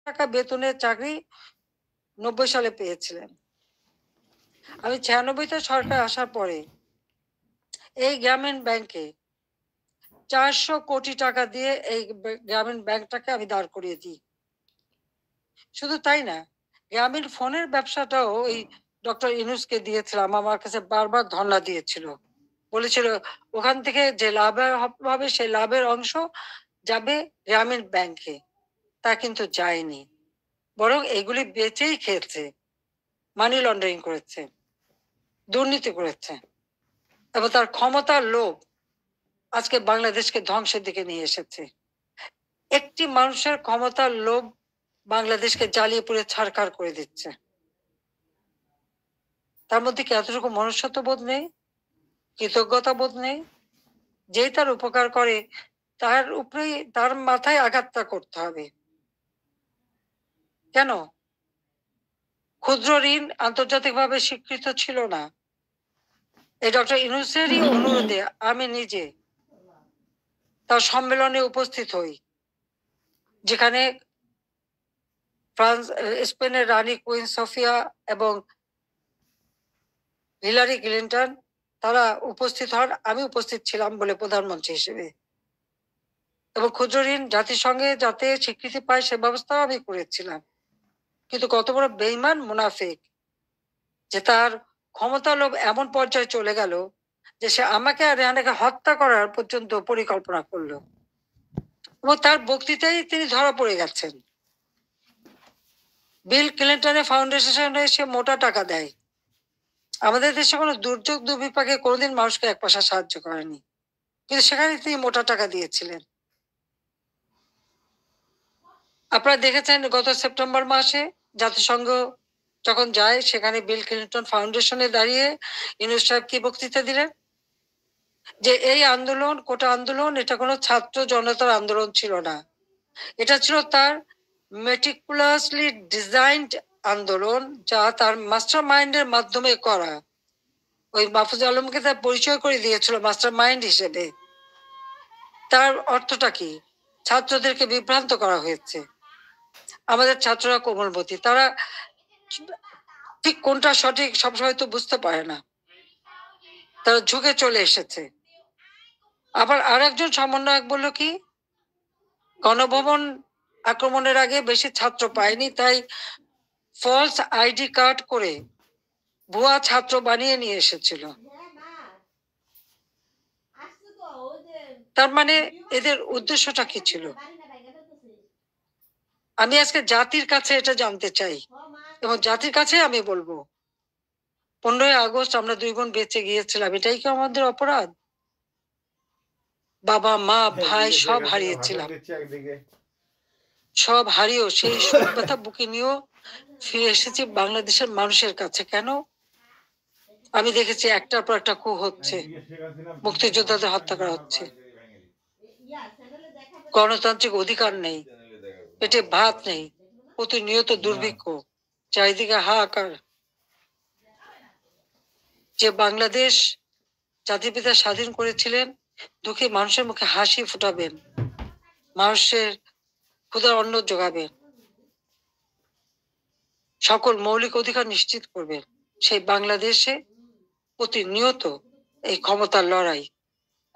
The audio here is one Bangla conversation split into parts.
টাকা বেতনের চাকরি 90 সালে পেয়েছিলেন। আমি 96-তে সরকার আসার পরে এই গ্রামীণ ব্যাংকে 400 কোটি টাকা দিয়ে এই গ্রামীণ ব্যাংকটাকে আমি দাঁড় করিয়ে দিই। শুধু তাই না, গ্রামীণ ফোনের ব্যবসাটাও ওই ডক্টর ইউনূসকে দিয়েছিলাম। আমার কাছে বারবার ধর্ণা দিয়েছিল, বলেছিল ওখান থেকে যে লাভ হবে সেই লাভের অংশ যাবে গ্রামীণ ব্যাংকে। তা কিন্তু যায়নি, বরং এগুলি বেচেই খেয়েছে, মানি লন্ডারিং করেছে, দুর্নীতি করেছে, এবং তার ক্ষমতার লোভ আজকে বাংলাদেশকে ধ্বংসের দিকে নিয়ে এসেছে। একটি মানুষের ক্ষমতার লোভ বাংলাদেশকে জ্বালিয়ে পুড়ে ছারখার করে দিচ্ছে। তার মধ্যে কি এতটুকু মনুষ্যত্ব বোধ নেই, কৃতজ্ঞতা বোধ নেই? যেই তার উপকার করে তার উপরেই তার মাথায় আঘাতটা করতে হবে কেন? ক্ষুদ্র ঋণ আন্তর্জাতিকভাবে স্বীকৃত ছিল না। এই ডক্টর ইউনূসেরই অনুরোধে আমি নিজে তার সম্মেলনে উপস্থিত হই, যেখানে ফ্রান্স স্পেনের রানী কুইন সোফিয়া এবং হিলারি ক্লিন্টন তারা উপস্থিত হন। আমি উপস্থিত ছিলাম বলে প্রধানমন্ত্রী হিসেবে, এবং ক্ষুদ্র ঋণ জাতিসংঘে যাতে স্বীকৃতি পায় সে ব্যবস্থাও আমি করেছিলাম। কিন্তু কত বড় বেইমান মুনাফিক যে তার ক্ষমতা লোভ এমন পর্যায়ে চলে গেল যে সে আমাকে আর রেহানাকে হত্যা করার পর্যন্ত পরিকল্পনা করলো, এবং তার বক্তৃতায় তিনি ধরা পড়ে গেছেন। বিল ক্লিন্টনের ফাউন্ডেশনে সে মোটা টাকা দেয়। আমাদের দেশে কোনো দুর্যোগ দুর্বিপাকে কোনোদিন মানুষকে এক পয়সা সাহায্য করেনি, কিন্তু সেখানে তিনি মোটা টাকা দিয়েছিলেন। আপনারা দেখেছেন গত সেপ্টেম্বর মাসে জাতিসংঘ যখন যায়, সেখানে বিল ক্লিন্টন ফাউন্ডেশনে দাঁড়িয়ে ইউনূস সাহেব কি বক্তৃতা দিলেন? যে এই আন্দোলন, কোটা আন্দোলন, এটা কোনো ছাত্র জনতার আন্দোলন ছিল না, এটা ছিল তার মেটিকুলাসলি ডিজাইনড আন্দোলন, যা তার মাস্টার মাইন্ডের মাধ্যমে করা। ওই মাহফুজ আলমকে তার পরিচয় করে দিয়েছিল মাস্টার মাইন্ড হিসেবে। তার অর্থটা কি? ছাত্রদেরকে বিভ্রান্ত করা হয়েছে। আমাদের ছাত্ররা কোমলমতি, তারা ঠিক কোনটা সঠিক সবসময় তো বুঝতে পারে না, তারা ঝুঁকে চলে এসেছে। আবার আরেকজন সমন্বয়ক বলল কি, গণভবন আক্রমণের আগে বেশি ছাত্র পায়নি, তাই ফলস আইডি কার্ড করে ভুয়া ছাত্র বানিয়ে নিয়ে এসেছিল। তার মানে এদের উদ্দেশ্যটা কি ছিল? আমি আজকে জাতির কাছে এটা জানতে চাই, এবং জাতির কাছে আমি বলবো, 15ই আগস্ট আমরা 2 বোন বেঁচে গিয়েছিলাম, এটাই কি আমাদের অপরাধ? বাবা মা ভাই সব হারিয়েছিলাম, সব হারিয়েও সেই শোক ব্যথা বুকে নিয়েও ফিরে এসেছি বাংলাদেশের মানুষের কাছে। কেন? আমি দেখেছি একটার পর একটা কূপ হচ্ছে, মুক্তিযোদ্ধাদের হত্যা করা হচ্ছে, গণতান্ত্রিক অধিকার নেই, পেটে ভাত নেই, প্রতিনিয়ত দুর্ভিক্ষ, চারিদিকে হাহাকার। যে বাংলাদেশ জাতির পিতা স্বাধীন করেছিলেন, দুঃখী মানুষের মুখে হাসি ফুটাবেন, মানুষের ক্ষুধার অন্ন যোগাবেন, সকল মৌলিক অধিকার নিশ্চিত করবেন, সেই বাংলাদেশে প্রতিনিয়ত এই ক্ষমতার লড়াই,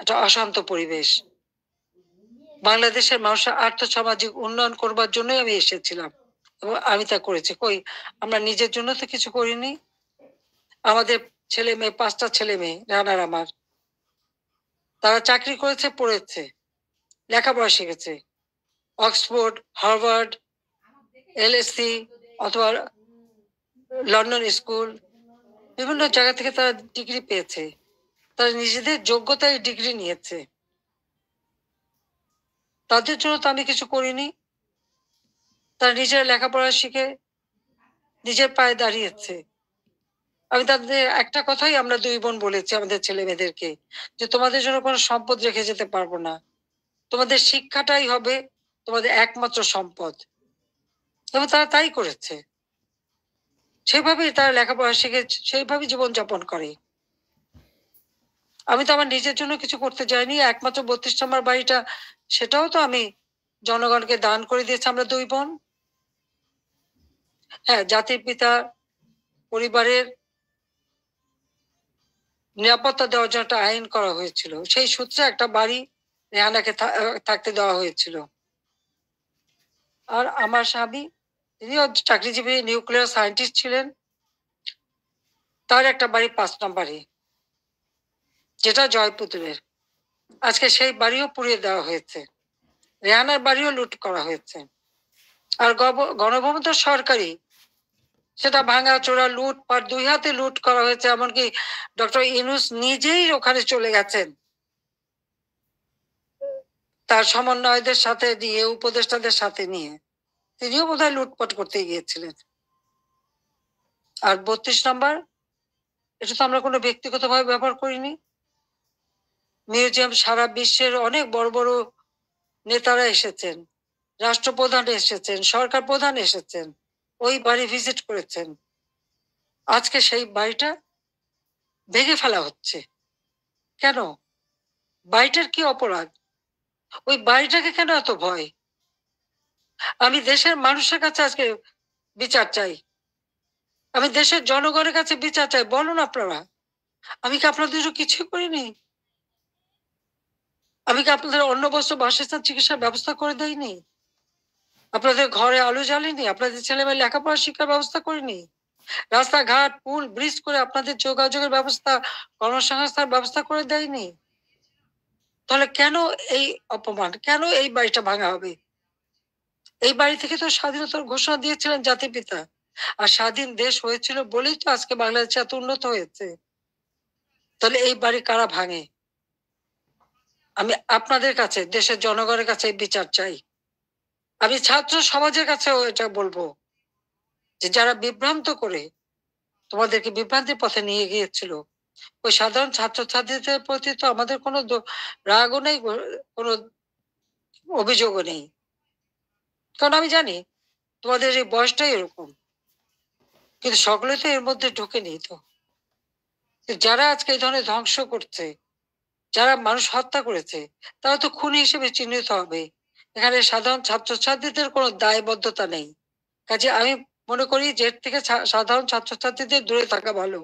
একটা অশান্ত পরিবেশ। বাংলাদেশের মানুষের আর্থসামাজিক উন্নয়ন করবার জন্যই আমি এসেছিলাম, এবং আমি তা করেছি। কই, আমরা নিজের জন্য তো কিছু করিনি। আমাদের ছেলে মেয়ে, 5টা ছেলে মেয়ে রানার আমার, তারা চাকরি করেছে, পড়েছে, লেখাপড়া শিখেছে, অক্সফোর্ড, হার্ভার্ড, এলএসসি অথবা লন্ডন স্কুল, বিভিন্ন জায়গা থেকে তারা ডিগ্রি পেয়েছে, তারা নিজেদের যোগ্যতায় ডিগ্রি নিয়েছে। তাদের জন্য তো আমি কিছু করিনি। তারা নিজেরা লেখাপড়া শিখে নিজের পায়ে দাঁড়িয়েছে। আমি তাদের একটা কথাই আমরা 2 বোন বলেছি আমাদের ছেলে মেয়েদেরকে, যে তোমাদের জন্য কোনো সম্পদ রেখে যেতে পারবো না, তোমাদের শিক্ষাটাই হবে তোমাদের একমাত্র সম্পদ। এবং তারা তাই করেছে, সেভাবেই তারা লেখাপড়া শিখে সেইভাবেই জীবনযাপন করে। আমি তো আমার নিজের জন্য কিছু করতে যাইনি। একমাত্র 32 নম্বর বাড়িটা, সেটাও তো আমি জনগণকে দান করে দিয়েছি আমরা 2 বোন। হ্যাঁ, জাতির পিতা পরিবারের নিরাপত্তা দেওয়ার জন্য একটা আইন করা হয়েছিল, সেই সূত্রে একটা বাড়ি রেহানাকে থাকতে দেওয়া হয়েছিল। আর আমার স্বামী, তিনিও চাকরিজীবী নিউক্লিয়ার সায়েন্টিস্ট ছিলেন, তার একটা বাড়ি 5 নম্বরে, যেটা জয়পুতুলের। আজকে সেই বাড়িও পুড়িয়ে দেওয়া হয়েছে, রেহানার বাড়িও লুট করা হয়েছে। আর গণভবন তো সরকারি, সেটা ভাঙা চোরা লুটপাট 2 হাতে লুট করা হয়েছে। এমনকি ডক্টর ইউনূস নিজেই ওখানে চলে গেছেন তার সমন্বয়দের সাথে নিয়ে, উপদেষ্টাদের সাথে নিয়ে, তিনিও বোধহয় লুটপাট করতে গিয়েছিলেন। আর 32 নম্বর, এটা তো আমরা কোনো ব্যক্তিগতভাবে ব্যবহার করিনি। মিউজিয়াম সারা বিশ্বের অনেক বড় বড় নেতারা এসেছেন, রাষ্ট্রপ্রধান এসেছেন, সরকার প্রধান এসেছেন, ওই বাড়ি ভিজিট করেছেন। আজকে সেই বাড়িটা ভেঙে ফেলা হচ্ছে কেন? বাড়িটার কি অপরাধ? ওই বাড়িটাকে কেন এত ভয়? আমি দেশের মানুষের কাছে আজকে বিচার চাই, আমি দেশের জনগণের কাছে বিচার চাই। বলুন আপনারা, আমি কি আপনাদের জন্য কিছুই করিনি? আমি কি আপনাদের অন্ন বস্ত্র বাসস্থান চিকিৎসার ব্যবস্থা করে দেইনি? আপনাদের ঘরে আলো জ্বালিনি? আপনাদের ছেলেমেয়ে লেখাপড়া শিক্ষার ব্যবস্থা করিনি? রাস্তাঘাট, পুল, ব্রিজ করে আপনাদের যোগাযোগের ব্যবস্থা, কর্মসংস্থার ব্যবস্থা করে দেয়নি? তাহলে কেন এই অপমান? কেন এই বাড়িটা ভাঙা হবে? এই বাড়ি থেকে তো স্বাধীনতার ঘোষণা দিয়েছিলেন জাতির পিতা। আর স্বাধীন দেশ হয়েছিল বলেই তো আজকে বাংলাদেশ এত উন্নত হয়েছে। তাহলে এই বাড়ি কারা ভাঙে? আমি আপনাদের কাছে, দেশের জনগণের কাছে বিচার চাই। আমি ছাত্র সমাজের কাছেও এটা বলবো, যে যারা বিভ্রান্ত করে তোমাদেরকে বিভ্রান্তির পথে নিয়ে গিয়েছিল, ওই সাধারণ ছাত্রছাত্রীদের প্রতি তো আমাদের কোনো রাগও নেই, কোনো অভিযোগও নেই। কারণ আমি জানি তোমাদের এই বয়সটাই এরকম। কিন্তু সকলে তো এর মধ্যে ঢুকেনি তো। যারা আজকে এই ধরনের ধ্বংস করছে, যারা মানুষ হত্যা করেছে, তারা তো খুনি হিসেবে চিহ্নিত হবে। এখানে সাধারণ ছাত্রছাত্রীদের কোনো দায়বদ্ধতা নেই। কাজে আমি মনে করি যে এর থেকে সাধারণ ছাত্রছাত্রীদের দূরে থাকা ভালো।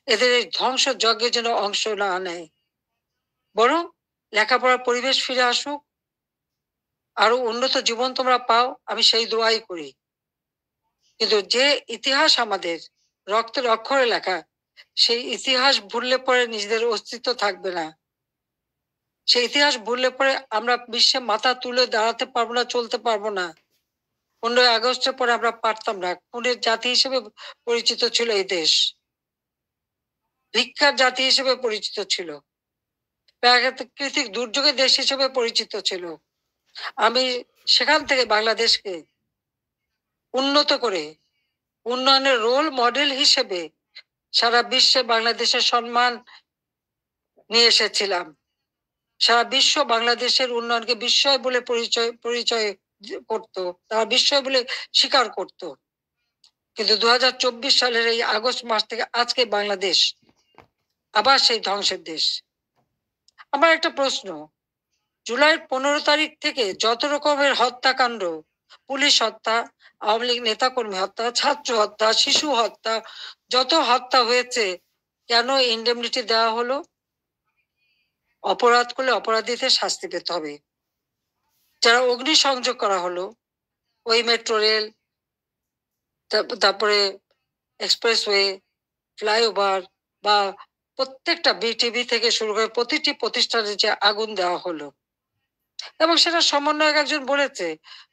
এদের এই ধ্বংস যজ্ঞের যেন অংশ না নেয়, বরং লেখাপড়ার পরিবেশ ফিরে আসুক, আরো উন্নত জীবন তোমরা পাও, আমি সেই দোয়াই করি। কিন্তু যে ইতিহাস আমাদের রক্তের অক্ষরে লেখা, সেই ইতিহাস ভুললে পরে নিজেদের অস্তিত্ব থাকবে না। সেই ইতিহাস ভুললে পরে আমরা বিশ্বে মাথা তুলে দাঁড়াতে পারবো না, চলতে পারবো না। 15ই আগস্টের পরে আমরা পারতাম না। খুনের জাতি হিসেবে পরিচিত ছিল এই দেশ, ভিক্ষার জাতি হিসেবে পরিচিত ছিল, প্রাকৃতিক দুর্যোগের দেশ হিসেবে পরিচিত ছিল। আমি সেখান থেকে বাংলাদেশকে উন্নত করে উন্নয়নের রোল মডেল হিসেবে সারা বিশ্বে বাংলাদেশের সম্মান নিয়ে এসেছিলাম। সারা বিশ্ব বাংলাদেশের উন্নয়নকে বিস্ময় বলে পরিচয় করত, তারা বিস্ময় বলে স্বীকার করত। কিন্তু 2024 সালের এই আগস্ট মাস থেকে আজকে বাংলাদেশ আবার সেই ধ্বংসের দেশ। আমার একটা প্রশ্ন, জুলাইয়ের 15 তারিখ থেকে যত রকমের হত্যাকাণ্ড, পুলিশ হত্যা, আওয়ামী লীগ নেতাকর্মী হত্যা, ছাত্র হত্যা, শিশু হত্যা, যত হত্যা হয়েছে, কেন ইন্ডেমনিটি দেওয়া হলো? অপরাধ করলে অপরাধীদের শাস্তি পেতে হবে। যারা অগ্নিসংযোগ করা হলো, ওই মেট্রো রেল, তারপরে এক্সপ্রেসওয়ে, ফ্লাইওভার, বা প্রত্যেকটা বিটিভি থেকে শুরু করে প্রতিটি প্রতিষ্ঠানে যে আগুন দেওয়া হলো, এবং সেটা সমন্বয়ক একজন বলেছে,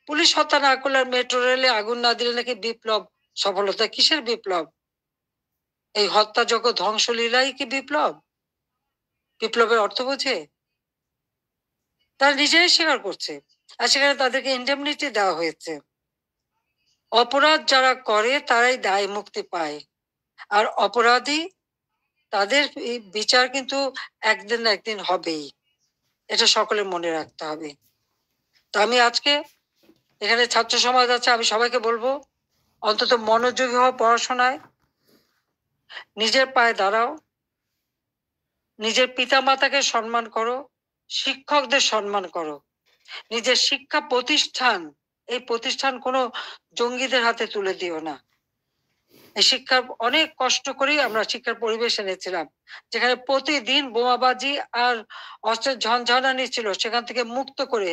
পুলিশ হত্যা না করলে মেট্রো রেলে আগুন না দিলে নাকি বিপ্লব সফলতা। কিসের বিপ্লব? এই হত্যাযজ্ঞ ধ্বংসলীলাই কি বিপ্লব? বিপ্লবের অর্থ বোঝে? তারা নিজেরাই স্বীকার করছে। আর সেখানে তাদেরকে ইন্ডেমনিটি দেওয়া হয়েছে। অপরাধ যারা করে তারাই দায় মুক্তি পায়, আর অপরাধী তাদের বিচার কিন্তু একদিন না একদিন হবেই। এটা সকলে মনে রাখতে হবে। তো আমি আজকে এখানে ছাত্র সমাজ আছে, আমি সবাইকে বলবো অন্তত মনোযোগী হও পড়াশোনায়, নিজের পায়ে দাঁড়াও, নিজের পিতা মাতাকে সম্মান করো, শিক্ষকদের সম্মান করো, নিজের শিক্ষা প্রতিষ্ঠান এই প্রতিষ্ঠান কোনো জঙ্গিদের হাতে তুলে দিও না। এই শিক্ষার অনেক কষ্ট করেই আমরা শিক্ষার পরিবেশ এনেছিলাম, যেখানে প্রতিদিন বোমাবাজি আর অস্ত্রের ঝনঝনানি ছিল, সেখান থেকে মুক্ত করে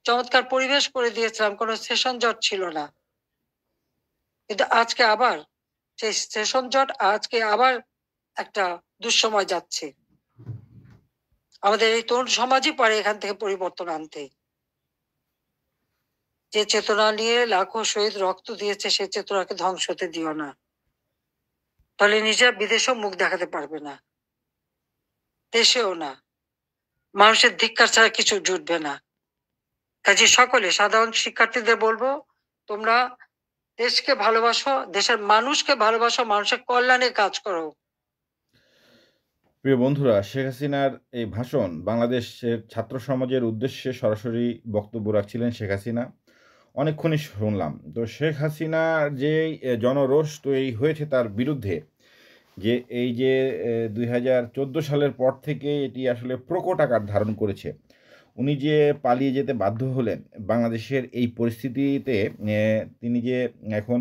চমৎকার পরিবেশ করে দিয়েছিলাম, কোনো সেশন জট ছিল না। কিন্তু আজকে আবার সেই সেশন জট, আজকে আবার একটা দুঃসময় যাচ্ছে। আমাদের এই তরুণ সমাজই পারে এখান থেকে পরিবর্তন আনতে। যে চেতনা নিয়ে লাখো শহীদ রক্ত দিয়েছে, সেই চেতনাকে ধ্বংস হতে দিও না, তাহলে নিজেরা বিদেশেও মুখ দেখাতে পারবে না, দেশেও না। মানুষের ধিক্কার ছাড়া কিছু জুটবে না। কাজে সকলে সাধারণ শিক্ষার্থীদের বলবো, তোমরা দেশকে ভালোবাসো, দেশের মানুষকে ভালোবাসো, মানুষের কল্যাণে কাজ করো। প্রিয় বন্ধুরা, শেখ হাসিনার এই ভাষণ বাংলাদেশের ছাত্র সমাজের উদ্দেশ্যে সরাসরি বক্তব্য রাখছিলেন শেখ হাসিনা। অনেকক্ষণই শুনলাম। তো শেখ হাসিনার যে জনরোষ তৈরি হয়েছে তার বিরুদ্ধে, যে এই যে 2014 সালের পর থেকে এটি আসলে প্রকট আকার ধারণ করেছে। উনি যে পালিয়ে যেতে বাধ্য হলেন বাংলাদেশের এই পরিস্থিতিতে, তিনি যে এখন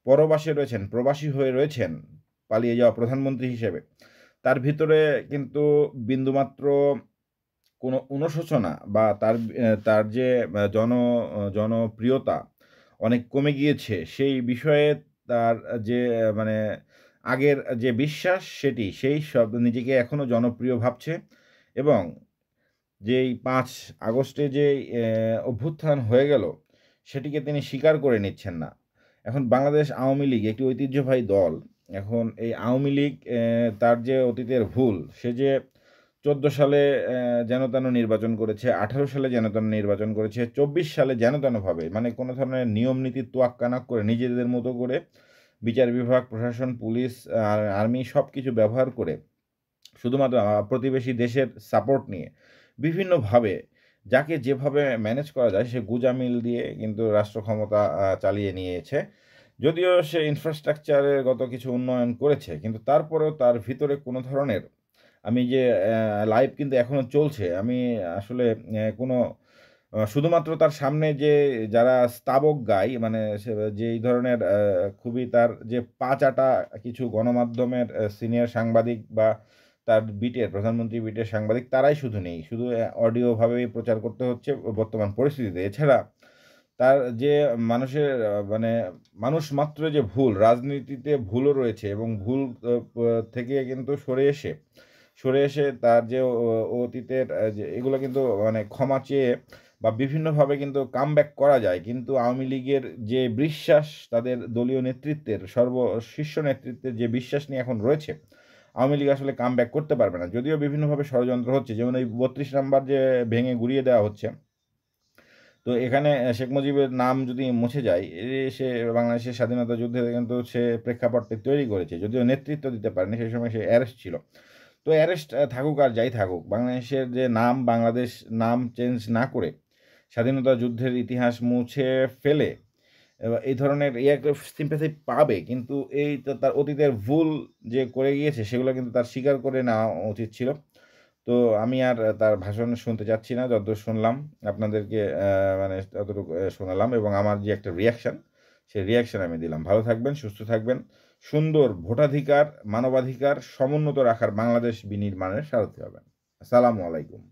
পরবাসে রয়েছেন, প্রবাসী হয়ে রয়েছেন পালিয়ে যাওয়া প্রধানমন্ত্রী হিসেবে, তার ভিতরে কিন্তু বিন্দুমাত্র কোনো অনুশোচনা বা তার যে জনপ্রিয়তা অনেক কমে গিয়েছে সেই বিষয়ে তার যে মানে আগের যে বিশ্বাস সেই সব নিজেকে এখনও জনপ্রিয় ভাবছে। এবং যেই 5 আগস্টে যে অভ্যুত্থান হয়ে গেল সেটিকে তিনি স্বীকার করে নিচ্ছেন না। এখন বাংলাদেশ আওয়ামী লীগ একটি ঐতিহ্যবাহী দল। এখন এই আওয়ামী লীগ তার যে অতীতের ভুল, সে যে 14 সালে যেন-তেন নির্বাচন করেছে, 18 সালে যেন-তেন নির্বাচন করেছে, 24 সালে যেন-তেনভাবে, মানে কোনো ধরনের নিয়ম নীতির তোয়াক্কা না করে নিজেদের মতো করে বিচার বিভাগ, প্রশাসন, পুলিশ, আর্মি সব কিছু ব্যবহার করে শুধুমাত্র প্রতিবেশী দেশের সাপোর্ট নিয়ে বিভিন্নভাবে যাকে যেভাবে ম্যানেজ করা যায় সে গুজামিল দিয়ে কিন্তু রাষ্ট্র ক্ষমতা চালিয়ে নিয়েছে। যদিও সে ইনফ্রাস্ট্রাকচারের গত কিছু উন্নয়ন করেছে, কিন্তু তারপরেও তার ভিতরে কোনো ধরনের, আমি যে লাইভ কিন্তু এখনও চলছে, আমি আসলে কোনো শুধুমাত্র তার সামনে যে যারা স্তাবক গায়, মানে যেই ধরনের খুবই তার যে পা চাটা কিছু গণমাধ্যমের সিনিয়র সাংবাদিক বা তার প্রধানমন্ত্রী বিটের সাংবাদিক, তারাই শুধু নেই, শুধু অডিওভাবেই প্রচার করতে হচ্ছে বর্তমান পরিস্থিতিতে। এছাড়া তার যে মানুষের মানে মানুষ মাত্র যে ভুল, রাজনীতিতে ভুলও রয়েছে, এবং ভুল থেকে কিন্তু সরে এসে তার যে অতীতের যে এগুলো কিন্তু মানে ক্ষমা চেয়ে বা বিভিন্নভাবে কিন্তু কামব্যাক করা যায়। কিন্তু আওয়ামী লীগের যে বিশ্বাস, তাদের দলীয় নেতৃত্বের শীর্ষ নেতৃত্বের যে বিশ্বাস নিয়ে এখন রয়েছে, আওয়ামী লীগ আসলে কামব্যাক করতে পারবে না। যদিও বিভিন্নভাবে ষড়যন্ত্র হচ্ছে, যেমন এই 32 নাম্বার যে ভেঙে গুড়িয়ে দেওয়া হচ্ছে। তো এখানে শেখ মুজিবের নাম যদি মুছে যায়, সে বাংলাদেশের স্বাধীনতা যুদ্ধে কিন্তু সে প্রেক্ষাপটটি তৈরি করেছে, যদিও নেতৃত্ব দিতে পারেনি, সেই সময় সে অ্যারেস্ট ছিল। তো অ্যারেস্ট থাকুক আর যাই থাকুক, বাংলাদেশের যে নাম, বাংলাদেশ নাম চেঞ্জ না করে স্বাধীনতা যুদ্ধের ইতিহাস মুছে ফেলে এই ধরনের সিম্প্যাথি পাবে, কিন্তু এই তার অতীতের ভুল যে করে গিয়েছে সেগুলো কিন্তু তার স্বীকার করে নেওয়া উচিত ছিল। তো আমি আর তার ভাষণ শুনতে চাচ্ছি না, যতদূর শুনলাম আপনাদেরকে মানে ততটুকু শোনালাম, এবং আমার যে একটা রিয়াকশান, সেই রিয়াকশান আমি দিলাম। ভালো থাকবেন, সুস্থ থাকবেন, সুন্দর ভোটাধিকার, মানবাধিকার সমুন্নত রাখার বাংলাদেশ বিনির্মাণের সারথি হবেন। আসসালামু আলাইকুম।